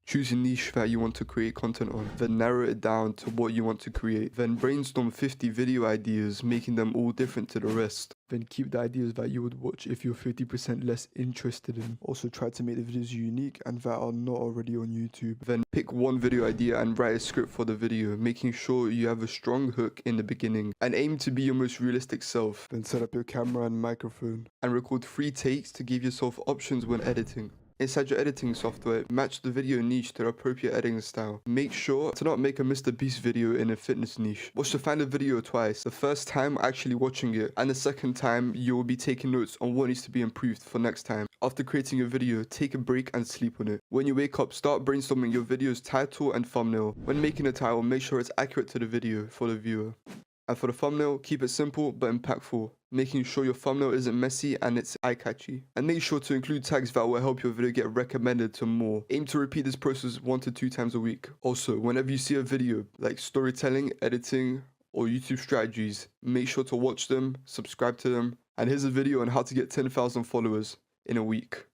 Choose a niche that you want to create content on, then narrow it down to what you want to create. Then brainstorm 50 video ideas, making them all different to the rest. Then keep the ideas that you would watch if you're 50% less interested in. Also try to make the videos unique and that are not already on YouTube. Then pick one video idea and write a script for the video, making sure you have a strong hook in the beginning and aim to be your most realistic self. Then set up your camera and microphone and record 3 takes to give yourself options when editing. Inside your editing software, match the video niche to the appropriate editing style. Make sure to not make a Mr. Beast video in a fitness niche. Watch the final video twice. The first time actually watching it, and the second time you will be taking notes on what needs to be improved for next time. After creating a video, take a break and sleep on it. When you wake up, start brainstorming your video's title and thumbnail. When making a title, make sure it's accurate to the video for the viewer. And for the thumbnail, keep it simple but impactful, making sure your thumbnail isn't messy and it's eye-catchy. And make sure to include tags that will help your video get recommended to more. Aim to repeat this process 1 to 2 times a week. Also, whenever you see a video like storytelling, editing, or YouTube strategies, make sure to watch them, subscribe to them, and here's a video on how to get 10,000 followers in a week.